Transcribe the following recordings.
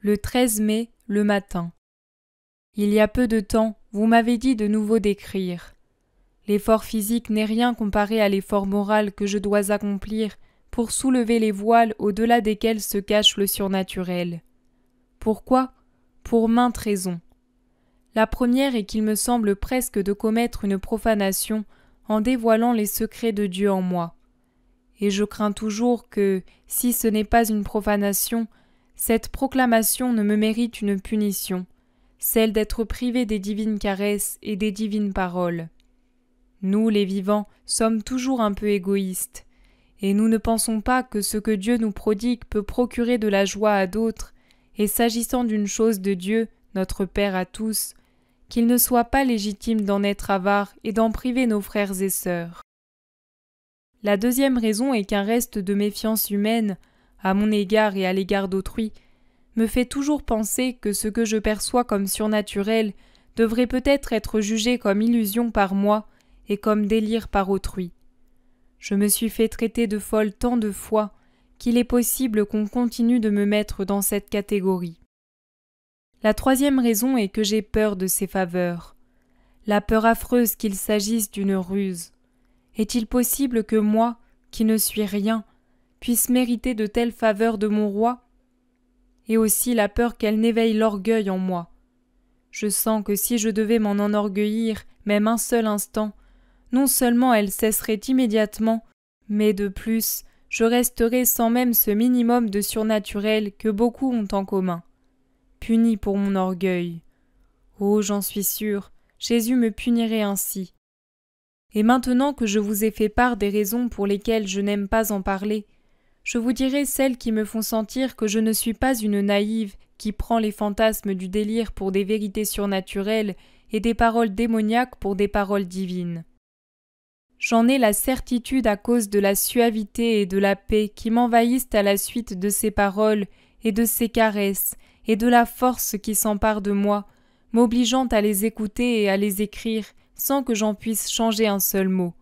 Le 13 mai, le matin. Il y a peu de temps, vous m'avez dit de nouveau d'écrire. L'effort physique n'est rien comparé à l'effort moral que je dois accomplir pour soulever les voiles au-delà desquels se cache le surnaturel. Pourquoi ? Pour maintes raisons. La première est qu'il me semble presque de commettre une profanation en dévoilant les secrets de Dieu en moi. Et je crains toujours que, si ce n'est pas une profanation, cette proclamation ne me mérite une punition, celle d'être privé des divines caresses et des divines paroles. Nous, les vivants, sommes toujours un peu égoïstes, et nous ne pensons pas que ce que Dieu nous prodigue peut procurer de la joie à d'autres, et s'agissant d'une chose de Dieu, notre Père à tous, qu'il ne soit pas légitime d'en être avare et d'en priver nos frères et sœurs. La deuxième raison est qu'un reste de méfiance humaine, à mon égard et à l'égard d'autrui, me fait toujours penser que ce que je perçois comme surnaturel devrait peut-être être jugé comme illusion par moi et comme délire par autrui. Je me suis fait traiter de folle tant de fois qu'il est possible qu'on continue de me mettre dans cette catégorie. La troisième raison est que j'ai peur de ces faveurs. La peur affreuse qu'il s'agisse d'une ruse. Est-il possible que moi, qui ne suis rien, puisse mériter de telles faveurs de mon roi ? Et aussi la peur qu'elle n'éveille l'orgueil en moi. Je sens que si je devais m'en enorgueillir, même un seul instant, non seulement elle cesserait immédiatement, mais de plus, je resterais sans même ce minimum de surnaturel que beaucoup ont en commun. Puni pour mon orgueil. Oh, j'en suis sûre, Jésus me punirait ainsi. Et maintenant que je vous ai fait part des raisons pour lesquelles je n'aime pas en parler, je vous dirai celles qui me font sentir que je ne suis pas une naïve qui prend les fantasmes du délire pour des vérités surnaturelles et des paroles démoniaques pour des paroles divines. J'en ai la certitude à cause de la suavité et de la paix qui m'envahissent à la suite de ces paroles et de ces caresses et de la force qui s'empare de moi, m'obligeant à les écouter et à les écrire sans que j'en puisse changer un seul mot.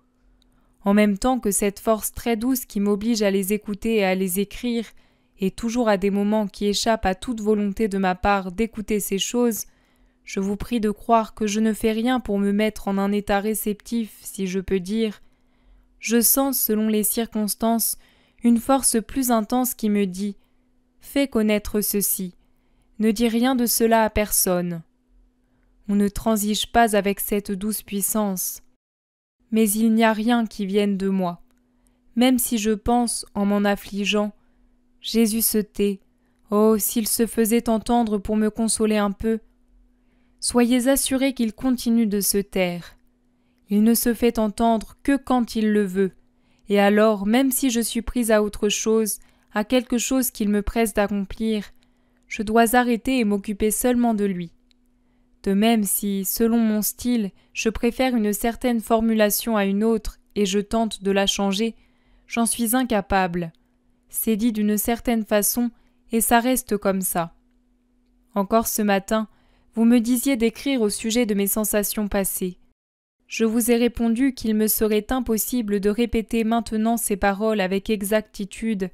En même temps que cette force très douce qui m'oblige à les écouter et à les écrire, et toujours à des moments qui échappent à toute volonté de ma part d'écouter ces choses, je vous prie de croire que je ne fais rien pour me mettre en un état réceptif, si je peux dire. Je sens, selon les circonstances, une force plus intense qui me dit « Fais connaître ceci, ne dis rien de cela à personne ». On ne transige pas avec cette douce puissance. Mais il n'y a rien qui vienne de moi. Même si je pense, en m'en affligeant, « Jésus se tait, oh, s'il se faisait entendre pour me consoler un peu !» Soyez assurés qu'il continue de se taire. Il ne se fait entendre que quand il le veut, et alors, même si je suis prise à autre chose, à quelque chose qu'il me presse d'accomplir, je dois arrêter et m'occuper seulement de lui. De même si, selon mon style, je préfère une certaine formulation à une autre et je tente de la changer, j'en suis incapable. C'est dit d'une certaine façon et ça reste comme ça. Encore ce matin, vous me disiez d'écrire au sujet de mes sensations passées. Je vous ai répondu qu'il me serait impossible de répéter maintenant ces paroles avec exactitude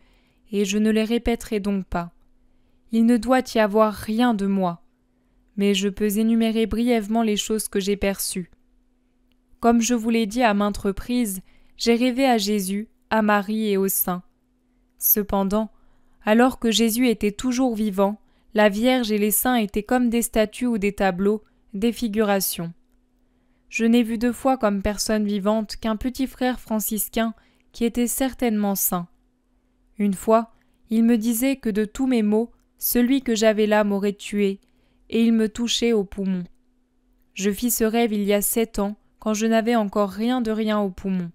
et je ne les répéterai donc pas. Il ne doit y avoir rien de moi. Mais je peux énumérer brièvement les choses que j'ai perçues. Comme je vous l'ai dit à maintes reprises, j'ai rêvé à Jésus, à Marie et aux saints. Cependant, alors que Jésus était toujours vivant, la Vierge et les saints étaient comme des statues ou des tableaux, des figurations. Je n'ai vu 2 fois comme personne vivante qu'un petit frère franciscain qui était certainement saint. Une fois, il me disait que de tous mes maux, celui que j'avais là m'aurait tué, et il me touchait au poumon. Je fis ce rêve il y a 7 ans, quand je n'avais encore rien de rien au poumon.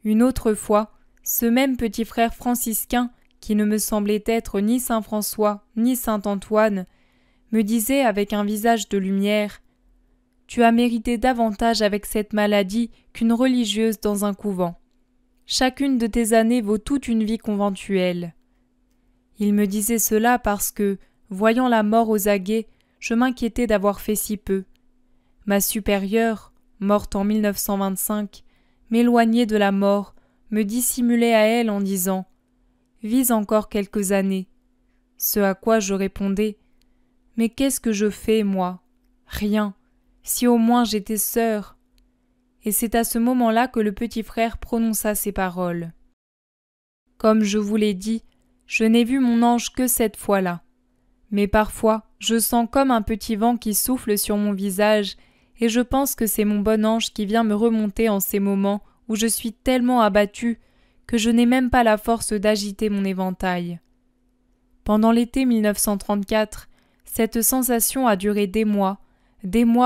Une autre fois, ce même petit frère franciscain, qui ne me semblait être ni saint François, ni saint Antoine, me disait avec un visage de lumière « Tu as mérité davantage avec cette maladie qu'une religieuse dans un couvent. Chacune de tes années vaut toute une vie conventuelle. » Il me disait cela parce que, voyant la mort aux aguets, je m'inquiétais d'avoir fait si peu. Ma supérieure, morte en 1925, m'éloignait de la mort, me dissimulait à elle en disant « Vis encore quelques années. » Ce à quoi je répondais: « Mais qu'est-ce que je fais, moi? Rien. Si au moins j'étais sœur. » Et c'est à ce moment-là que le petit frère prononça ces paroles. Comme je vous l'ai dit, je n'ai vu mon ange que cette fois-là. Mais parfois, je sens comme un petit vent qui souffle sur mon visage, et je pense que c'est mon bon ange qui vient me remonter en ces moments où je suis tellement abattue que je n'ai même pas la force d'agiter mon éventail. Pendant l'été 1934, cette sensation a duré des mois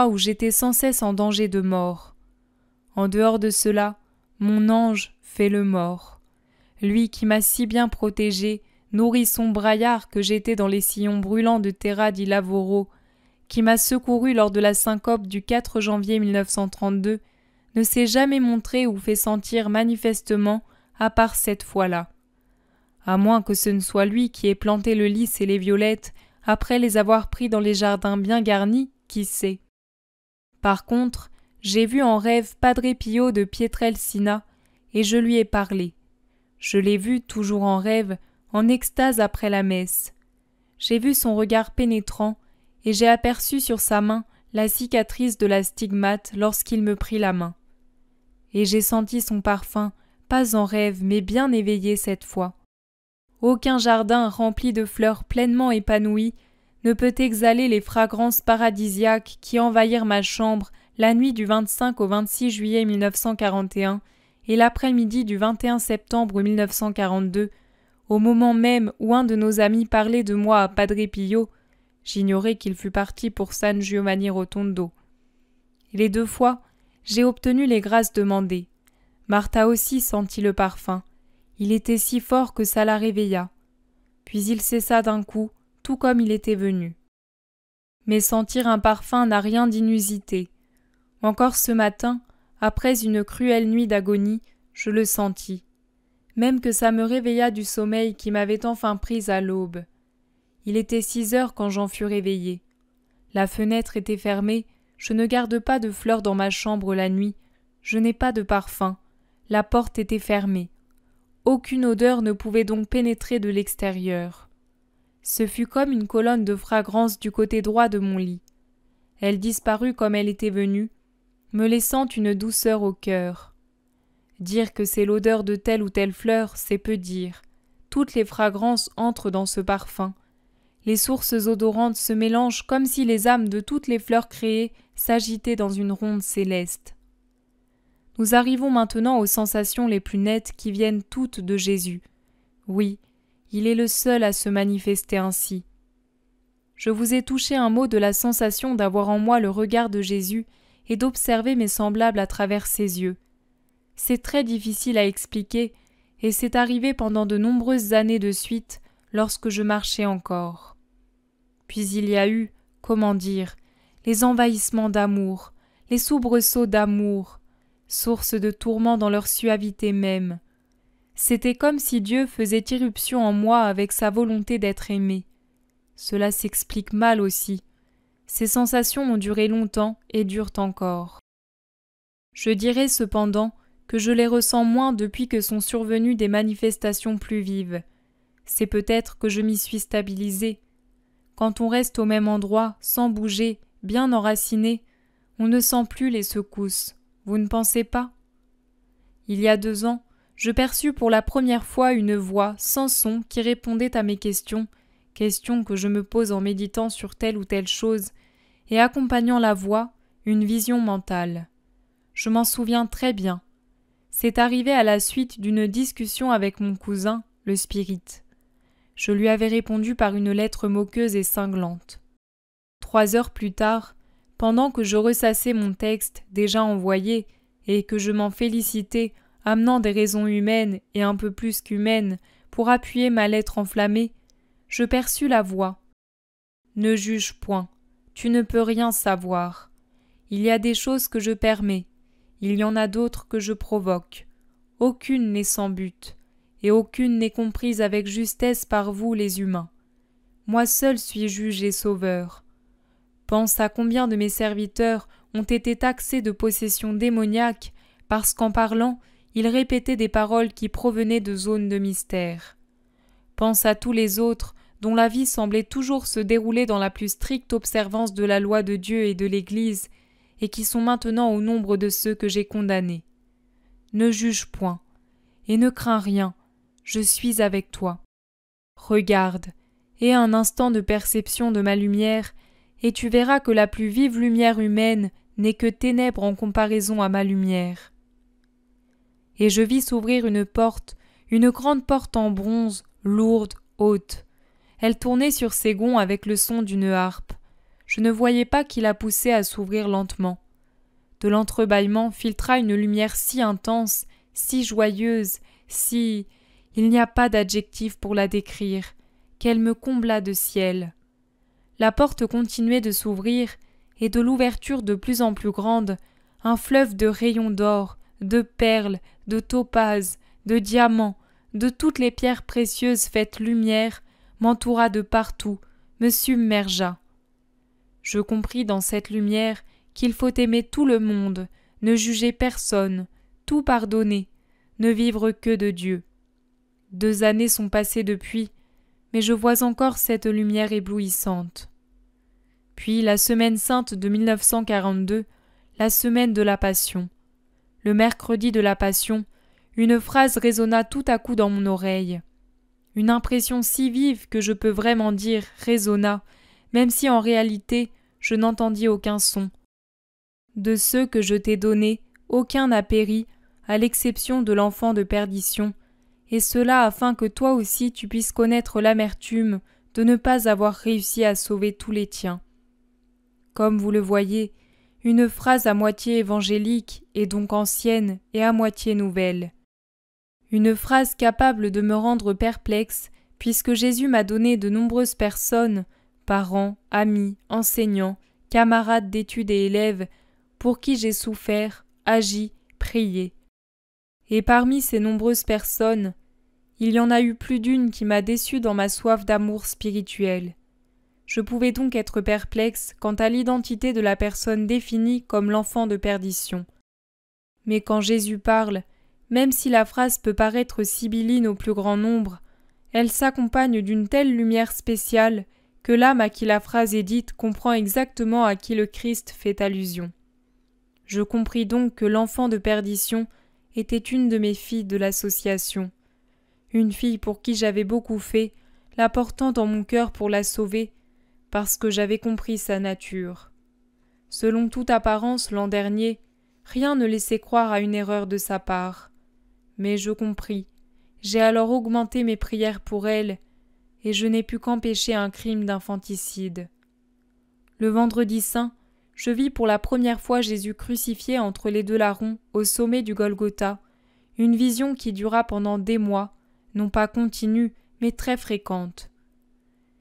où j'étais sans cesse en danger de mort. En dehors de cela, mon ange fait le mort. Lui qui m'a si bien protégé, nourrisson braillard que j'étais dans les sillons brûlants de Terra di Lavoro, qui m'a secouru lors de la syncope du 4 janvier 1932, ne s'est jamais montré ou fait sentir manifestement, à part cette fois-là. À moins que ce ne soit lui qui ait planté le lys et les violettes, après les avoir pris dans les jardins bien garnis, qui sait. Par contre, j'ai vu en rêve Padre Pio de Pietrelcina, et je lui ai parlé. Je l'ai vu, toujours en rêve, en extase après la messe. J'ai vu son regard pénétrant, et j'ai aperçu sur sa main la cicatrice de la stigmate lorsqu'il me prit la main. Et j'ai senti son parfum, pas en rêve, mais bien éveillé cette fois. Aucun jardin rempli de fleurs pleinement épanouies ne peut exhaler les fragrances paradisiaques qui envahirent ma chambre la nuit du 25 au 26 juillet 1941 et l'après-midi du 21 septembre 1942, au moment même où un de nos amis parlait de moi à Padre Pio. J'ignorais qu'il fût parti pour San Giovanni Rotondo. Les 2 fois, j'ai obtenu les grâces demandées. Martha aussi sentit le parfum. Il était si fort que ça la réveilla. Puis il cessa d'un coup, tout comme il était venu. Mais sentir un parfum n'a rien d'inusité. Encore ce matin, après une cruelle nuit d'agonie, je le sentis. Même que ça me réveilla du sommeil qui m'avait enfin prise à l'aube. Il était 6 heures quand j'en fus réveillée. La fenêtre était fermée, je ne garde pas de fleurs dans ma chambre la nuit, je n'ai pas de parfum, la porte était fermée. Aucune odeur ne pouvait donc pénétrer de l'extérieur. Ce fut comme une colonne de fragrance du côté droit de mon lit. Elle disparut comme elle était venue, me laissant une douceur au cœur. Dire que c'est l'odeur de telle ou telle fleur, c'est peu dire. Toutes les fragrances entrent dans ce parfum. Les sources odorantes se mélangent comme si les âmes de toutes les fleurs créées s'agitaient dans une ronde céleste. Nous arrivons maintenant aux sensations les plus nettes qui viennent toutes de Jésus. Oui, il est le seul à se manifester ainsi. Je vous ai touché un mot de la sensation d'avoir en moi le regard de Jésus et d'observer mes semblables à travers ses yeux. C'est très difficile à expliquer, et c'est arrivé pendant de nombreuses années de suite, lorsque je marchais encore. Puis il y a eu, comment dire, les envahissements d'amour, les soubresauts d'amour, source de tourments dans leur suavité même. C'était comme si Dieu faisait irruption en moi avec sa volonté d'être aimé. Cela s'explique mal aussi. Ces sensations ont duré longtemps et durent encore. Je dirais cependant que je les ressens moins depuis que sont survenues des manifestations plus vives. C'est peut-être que je m'y suis stabilisée. Quand on reste au même endroit, sans bouger, bien enraciné, on ne sent plus les secousses. Vous ne pensez pas? Il y a 2 ans, je perçus pour la première fois une voix sans son qui répondait à mes questions que je me pose en méditant sur telle ou telle chose, et accompagnant la voix, une vision mentale. Je m'en souviens très bien. C'est arrivé à la suite d'une discussion avec mon cousin, le spirit. Je lui avais répondu par une lettre moqueuse et cinglante. 3 heures plus tard, pendant que je ressassais mon texte déjà envoyé et que je m'en félicitais, amenant des raisons humaines et un peu plus qu'humaines pour appuyer ma lettre enflammée, je perçus la voix. « Ne juge point, tu ne peux rien savoir. Il y a des choses que je permets, il y en a d'autres que je provoque. Aucune n'est sans but, et aucune n'est comprise avec justesse par vous les humains. Moi seul suis juge et sauveur. Pense à combien de mes serviteurs ont été taxés de possession démoniaque parce qu'en parlant, ils répétaient des paroles qui provenaient de zones de mystère. Pense à tous les autres dont la vie semblait toujours se dérouler dans la plus stricte observance de la loi de Dieu et de l'Église, et qui sont maintenant au nombre de ceux que j'ai condamnés. Ne juge point, et ne crains rien, je suis avec toi. Regarde, aie un instant de perception de ma lumière, et tu verras que la plus vive lumière humaine n'est que ténèbres en comparaison à ma lumière. Et je vis s'ouvrir une grande porte en bronze, lourde, haute. Elle tournait sur ses gonds avec le son d'une harpe. Je ne voyais pas qui la poussait à s'ouvrir lentement. De l'entrebâillement filtra une lumière si intense, si joyeuse, si... il n'y a pas d'adjectif pour la décrire, qu'elle me combla de ciel. La porte continuait de s'ouvrir, et de l'ouverture de plus en plus grande, un fleuve de rayons d'or, de perles, de topazes, de diamants, de toutes les pierres précieuses faites lumière, m'entoura de partout, me submergea. Je compris dans cette lumière qu'il faut aimer tout le monde, ne juger personne, tout pardonner, ne vivre que de Dieu. 2 années sont passées depuis, mais je vois encore cette lumière éblouissante. Puis la semaine sainte de 1942, la semaine de la Passion. Le mercredi de la Passion, une phrase résonna tout à coup dans mon oreille. Une impression si vive que je peux vraiment dire résonna, même si en réalité je n'entendis aucun son. De ceux que je t'ai donnés, aucun n'a péri, à l'exception de l'enfant de perdition, et cela afin que toi aussi tu puisses connaître l'amertume de ne pas avoir réussi à sauver tous les tiens. Comme vous le voyez, une phrase à moitié évangélique et donc ancienne et à moitié nouvelle. Une phrase capable de me rendre perplexe, puisque Jésus m'a donné de nombreuses personnes, parents, amis, enseignants, camarades d'études et élèves, pour qui j'ai souffert, agi, prié. Et parmi ces nombreuses personnes, il y en a eu plus d'une qui m'a déçu dans ma soif d'amour spirituel. Je pouvais donc être perplexe quant à l'identité de la personne définie comme l'enfant de perdition. Mais quand Jésus parle, même si la phrase peut paraître sibylline au plus grand nombre, elle s'accompagne d'une telle lumière spéciale que l'âme à qui la phrase est dite comprend exactement à qui le Christ fait allusion. Je compris donc que l'enfant de perdition était une de mes filles de l'association. Une fille pour qui j'avais beaucoup fait, la portant dans mon cœur pour la sauver, parce que j'avais compris sa nature. Selon toute apparence, l'an dernier, rien ne laissait croire à une erreur de sa part. Mais je compris. J'ai alors augmenté mes prières pour elle, et je n'ai pu qu'empêcher un crime d'infanticide. Le vendredi saint, je vis pour la première fois Jésus crucifié entre les 2 larrons au sommet du Golgotha, une vision qui dura pendant des mois, non pas continue, mais très fréquente.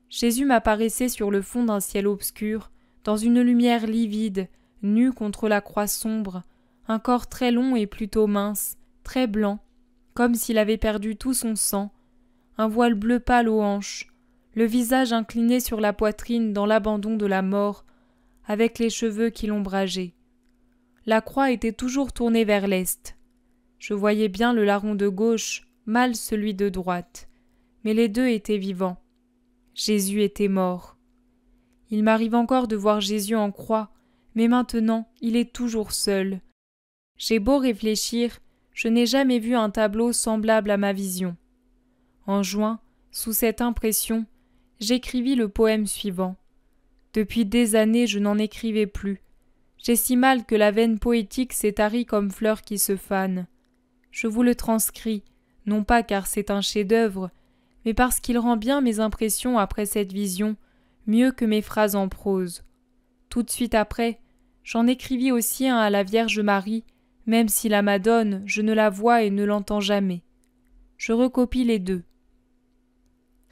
Jésus m'apparaissait sur le fond d'un ciel obscur, dans une lumière livide, nu contre la croix sombre, un corps très long et plutôt mince, très blanc, comme s'il avait perdu tout son sang, un voile bleu pâle aux hanches, le visage incliné sur la poitrine dans l'abandon de la mort, avec les cheveux qui l'ombrageaient. La croix était toujours tournée vers l'est. Je voyais bien le larron de gauche, mal celui de droite, mais les 2 étaient vivants. Jésus était mort. Il m'arrive encore de voir Jésus en croix, mais maintenant il est toujours seul. J'ai beau réfléchir, je n'ai jamais vu un tableau semblable à ma vision. En juin, sous cette impression, j'écrivis le poème suivant. Depuis des années, je n'en écrivais plus. J'ai si mal que la veine poétique s'est tarie comme fleur qui se fane. Je vous le transcris, non pas car c'est un chef-d'œuvre, mais parce qu'il rend bien mes impressions après cette vision, mieux que mes phrases en prose. Tout de suite après, j'en écrivis aussi un à la Vierge Marie, même si la Madone, je ne la vois et ne l'entends jamais. Je recopie les 2.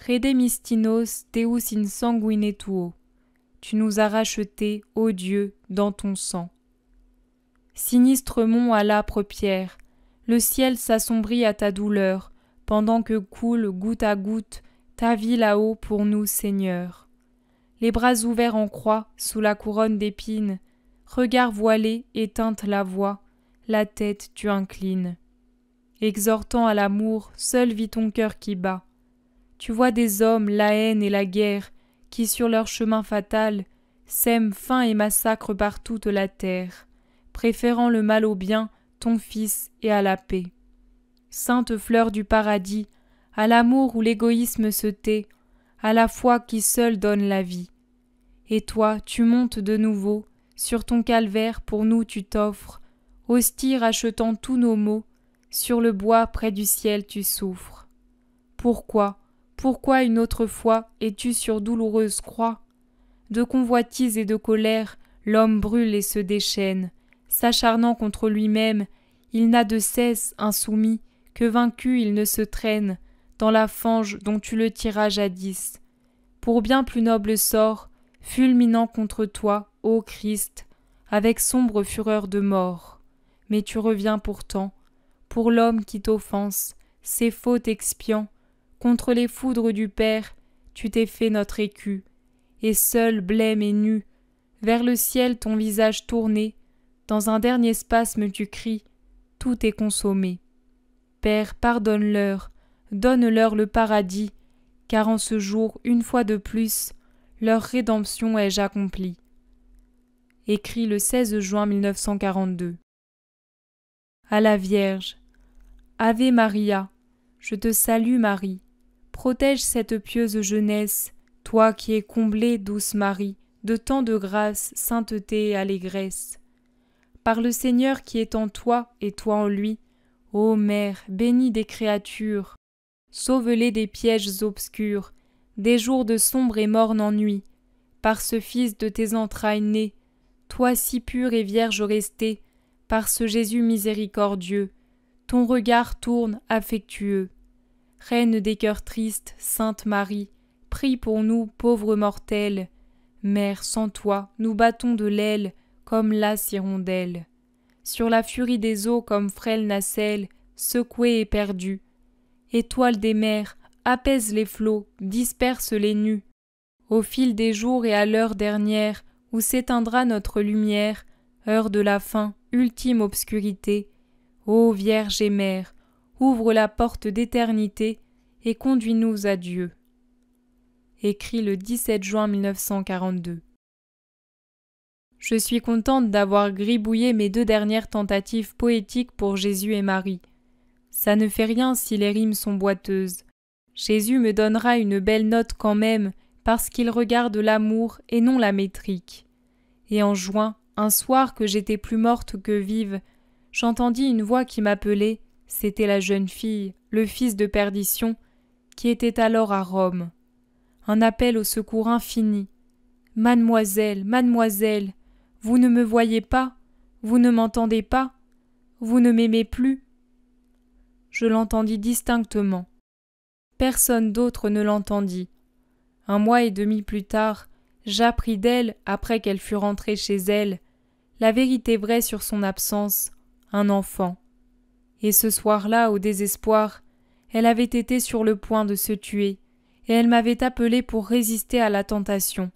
Redemistinos Deus in sanguine tuo. Tu nous as rachetés, ô Dieu, dans ton sang. Sinistre mont à l'âpre pierre, le ciel s'assombrit à ta douleur, pendant que coule, goutte à goutte, ta vie là-haut pour nous, Seigneur. Les bras ouverts en croix, sous la couronne d'épines, regard voilé, éteinte la voix, la tête tu inclines. Exhortant à l'amour, seul vit ton cœur qui bat. tu vois des hommes, la haine et la guerre, qui sur leur chemin fatal sèment faim et massacrent par toute la terre, préférant le mal au bien, ton Fils et à la paix. Sainte fleur du paradis, à l'amour où l'égoïsme se tait, à la foi qui seule donne la vie. Et toi, tu montes de nouveau, sur ton calvaire pour nous tu t'offres, hostie rachetant tous nos maux, sur le bois près du ciel tu souffres. Pourquoi une autre fois es-tu sur douloureuse croix? De convoitise et de colère, l'homme brûle et se déchaîne, s'acharnant contre lui-même, il n'a de cesse, insoumis, que vaincu il ne se traîne, dans la fange dont tu le tiras jadis. Pour bien plus noble sort, fulminant contre toi, ô Christ, avec sombre fureur de mort. Mais tu reviens pourtant, pour l'homme qui t'offense, ses fautes expiant, contre les foudres du Père, tu t'es fait notre écu, et seul, blême et nu, vers le ciel ton visage tourné, dans un dernier spasme tu cries, tout est consommé. Père, pardonne-leur, donne-leur le paradis, car en ce jour, une fois de plus, leur rédemption ai-je accomplie. Écrit le 16 juin 1942. À la Vierge. Ave Maria, je te salue Marie. Protège cette pieuse jeunesse, toi qui es comblée, douce Marie, de tant de grâce, sainteté et allégresse. Par le Seigneur qui est en toi et toi en lui, ô Mère, bénie des créatures, sauve-les des pièges obscurs, des jours de sombre et morne ennui, par ce Fils de tes entrailles né, toi si pure et vierge restée, par ce Jésus miséricordieux, ton regard tourne affectueux. Reine des cœurs tristes, Sainte Marie, prie pour nous, pauvres mortels. Mère, sans toi, nous battons de l'aile, comme lasse hirondelle. Sur la furie des eaux, comme frêle nacelle, secouée et perdue. Étoile des mers, apaise les flots, disperse les nus. Au fil des jours et à l'heure dernière, où s'éteindra notre lumière, heure de la fin, ultime obscurité, ô Vierge et Mère, ouvre la porte d'éternité et conduis-nous à Dieu. Écrit le 17 juin 1942. Je suis contente d'avoir gribouillé mes 2 dernières tentatives poétiques pour Jésus et Marie. Ça ne fait rien si les rimes sont boiteuses. Jésus me donnera une belle note quand même, parce qu'il regarde l'amour et non la métrique. Et en juin, un soir que j'étais plus morte que vive, j'entendis une voix qui m'appelait, c'était la jeune fille, le fils de perdition, qui était alors à Rome. Un appel au secours infini. « Mademoiselle, mademoiselle, vous ne me voyez pas, vous ne m'entendez pas, vous ne m'aimez plus ?» Je l'entendis distinctement. Personne d'autre ne l'entendit. 1 mois et demi plus tard, j'appris d'elle, après qu'elle fût rentrée chez elle, la vérité vraie sur son absence, un enfant. Et ce soir-là, au désespoir, elle avait été sur le point de se tuer, et elle m'avait appelé pour résister à la tentation.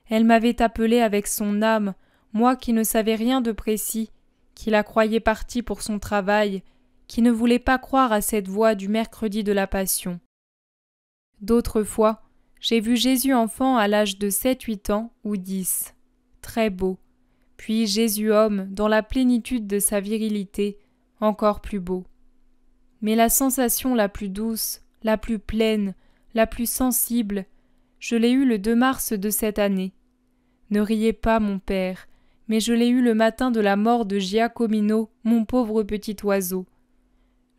Elle m'avait appelé avec son âme, moi qui ne savais rien de précis, qui la croyais partie pour son travail, qui ne voulais pas croire à cette voix du mercredi de la Passion. D'autres fois, j'ai vu Jésus enfant à l'âge de 7-8 ans ou 10, très beau, puis Jésus homme dans la plénitude de sa virilité, encore plus beau. Mais la sensation la plus douce, la plus pleine, la plus sensible, je l'ai eue le 2 mars de cette année. Ne riez pas, mon père, mais je l'ai eue le matin de la mort de Giacomino, mon pauvre petit oiseau.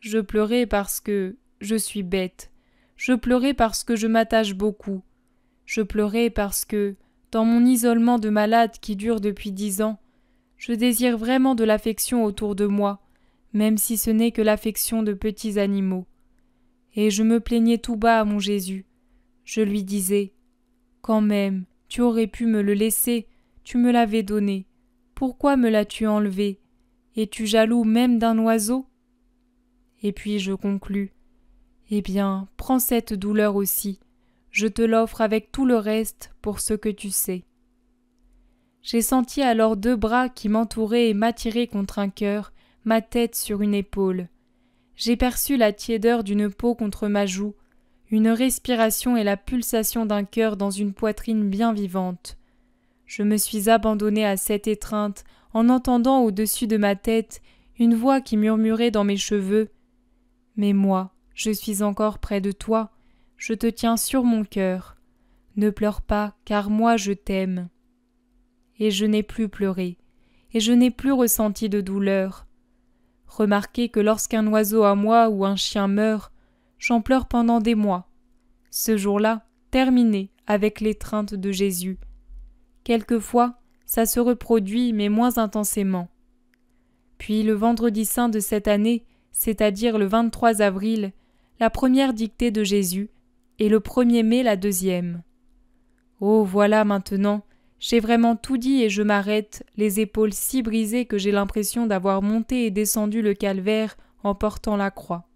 Je pleurais parce que je suis bête. Je pleurais parce que je m'attache beaucoup. Je pleurais parce que, dans mon isolement de malade qui dure depuis 10 ans, je désire vraiment de l'affection autour de moi, même si ce n'est que l'affection de petits animaux. Et je me plaignais tout bas à mon Jésus. Je lui disais « Quand même, tu aurais pu me le laisser, tu me l'avais donné. Pourquoi me l'as-tu enlevé? Es-tu jaloux même d'un oiseau ?» Et puis je conclus « Eh bien, prends cette douleur aussi. Je te l'offre avec tout le reste pour ce que tu sais. » J'ai senti alors 2 bras qui m'entouraient et m'attiraient contre un cœur, ma tête sur une épaule. J'ai perçu la tiédeur d'une peau contre ma joue. une respiration et la pulsation d'un cœur dans une poitrine bien vivante. Je me suis abandonnée à cette étreinte en entendant au-dessus de ma tête une voix qui murmurait dans mes cheveux « Mais moi, je suis encore près de toi, je te tiens sur mon cœur. Ne pleure pas, car moi je t'aime. » Et je n'ai plus pleuré, et je n'ai plus ressenti de douleur. Remarquez que lorsqu'un oiseau à moi ou un chien meurt, j'en pleure pendant des mois. Ce jour-là, terminé avec l'étreinte de Jésus. Quelquefois, ça se reproduit, mais moins intensément. Puis le vendredi saint de cette année, c'est-à-dire le 23 avril, la première dictée de Jésus, et le 1er mai la deuxième. Oh, voilà maintenant, j'ai vraiment tout dit et je m'arrête, les épaules si brisées que j'ai l'impression d'avoir monté et descendu le calvaire en portant la croix.